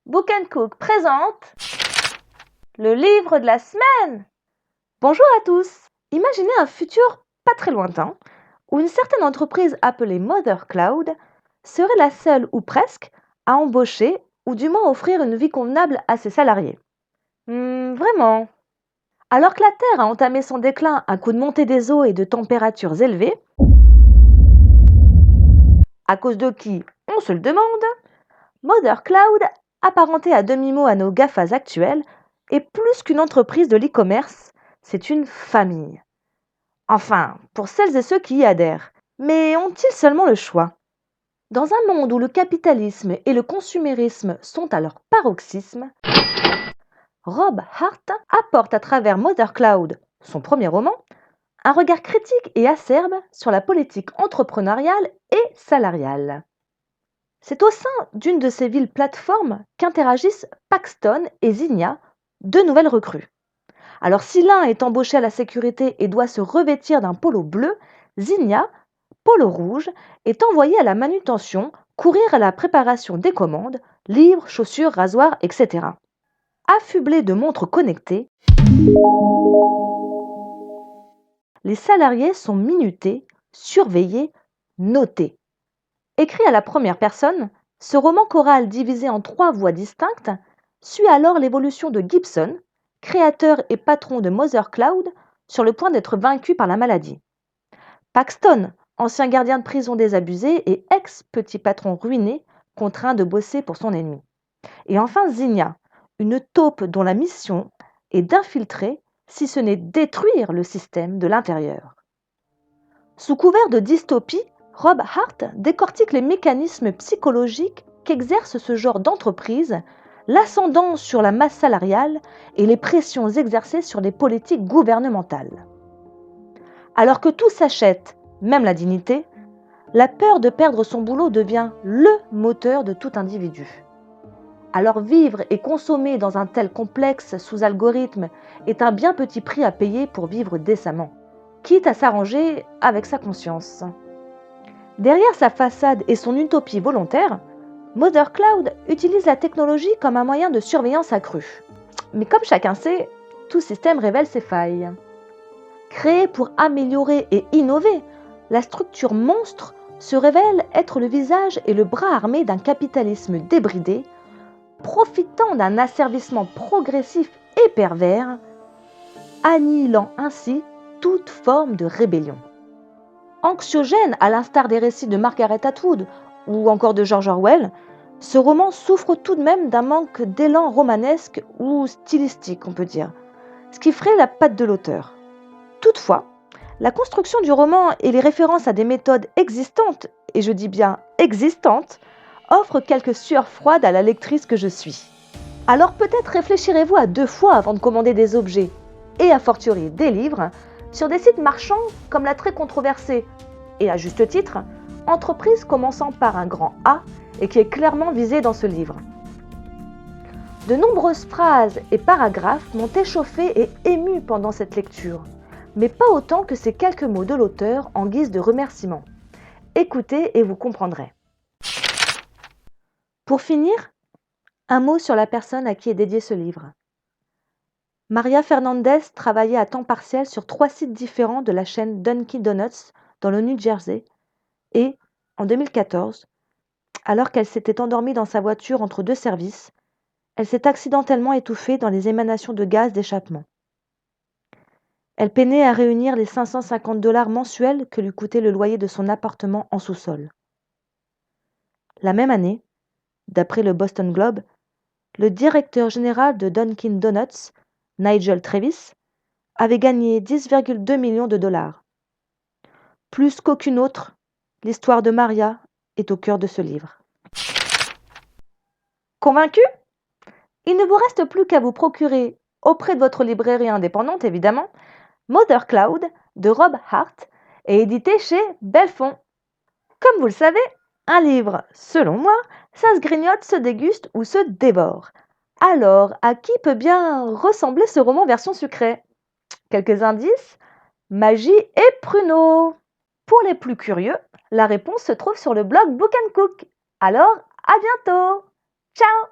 Book & Cook présente le livre de la semaine. Bonjour à tous. Imaginez un futur pas très lointain où une certaine entreprise appelée Mother Cloud serait la seule ou presque à embaucher ou du moins offrir une vie convenable à ses salariés. Vraiment. Alors que la Terre a entamé son déclin à coup de montée des eaux et de températures élevées, à cause de qui on se le demande, Mother Cloud, apparentée à demi-mot à nos GAFAs actuels, est plus qu'une entreprise de l'e-commerce, c'est une famille. Enfin, pour celles et ceux qui y adhèrent. Mais ont-ils seulement le choix? Dans un monde où le capitalisme et le consumérisme sont à leur paroxysme, Rob Hart apporte à travers Mother Cloud, son premier roman, un regard critique et acerbe sur la politique entrepreneuriale et salariale. C'est au sein d'une de ces villes plateformes qu'interagissent Paxton et Zinnia, deux nouvelles recrues. Alors si l'un est embauché à la sécurité et doit se revêtir d'un polo bleu, Zinnia, polo rouge, est envoyé à la manutention, courir à la préparation des commandes, livres, chaussures, rasoirs, etc. Affublés de montres connectées, les salariés sont minutés, surveillés, notés. Écrit à la première personne, ce roman choral divisé en 3 voix distinctes suit alors l'évolution de Gibson, créateur et patron de Mother Cloud, sur le point d'être vaincu par la maladie. Paxton, ancien gardien de prison désabusé et ex-petit patron ruiné, contraint de bosser pour son ennemi. Et enfin Zinnia, une taupe dont la mission est d'infiltrer, si ce n'est détruire le système de l'intérieur. Sous couvert de dystopie, Rob Hart décortique les mécanismes psychologiques qu'exerce ce genre d'entreprise, l'ascendant sur la masse salariale et les pressions exercées sur les politiques gouvernementales. Alors que tout s'achète, même la dignité, la peur de perdre son boulot devient le moteur de tout individu. Alors vivre et consommer dans un tel complexe sous algorithme est un bien petit prix à payer pour vivre décemment, quitte à s'arranger avec sa conscience. Derrière sa façade et son utopie volontaire, Mother Cloud utilise la technologie comme un moyen de surveillance accrue. Mais comme chacun sait, tout système révèle ses failles. Créée pour améliorer et innover, la structure monstre se révèle être le visage et le bras armé d'un capitalisme débridé, profitant d'un asservissement progressif et pervers, annihilant ainsi toute forme de rébellion. Anxiogène à l'instar des récits de Margaret Atwood ou encore de George Orwell, ce roman souffre tout de même d'un manque d'élan romanesque ou stylistique, on peut dire, ce qui ferait la patte de l'auteur. Toutefois, la construction du roman et les références à des méthodes existantes, et je dis bien existantes, offrent quelques sueurs froides à la lectrice que je suis. Alors peut-être réfléchirez-vous à 2 fois avant de commander des objets, et a fortiori des livres, sur des sites marchands comme la très controversée, et à juste titre, entreprise commençant par un grand A et qui est clairement visée dans ce livre. De nombreuses phrases et paragraphes m'ont échauffé et ému pendant cette lecture, mais pas autant que ces quelques mots de l'auteur en guise de remerciement. Écoutez et vous comprendrez. Pour finir, un mot sur la personne à qui est dédié ce livre. Maria Fernandez travaillait à temps partiel sur 3 sites différents de la chaîne Dunkin' Donuts dans le New Jersey et, en 2014, alors qu'elle s'était endormie dans sa voiture entre 2 services, elle s'est accidentellement étouffée dans les émanations de gaz d'échappement. Elle peinait à réunir les 550 $ mensuels que lui coûtait le loyer de son appartement en sous-sol. La même année, d'après le Boston Globe, le directeur général de Dunkin' Donuts, Nigel Travis, avait gagné 10,2 millions de $. Plus qu'aucune autre, l'histoire de Maria est au cœur de ce livre. Convaincu? Il ne vous reste plus qu'à vous procurer, auprès de votre librairie indépendante évidemment, Mother Cloud de Rob Hart et édité chez Belfond. Comme vous le savez, un livre, selon moi, ça se grignote, se déguste ou se dévore. Alors, à qui peut bien ressembler ce roman version sucrée? Quelques indices? Magie et pruneaux. Pour les plus curieux, la réponse se trouve sur le blog Book & Cook. Alors, à bientôt! Ciao!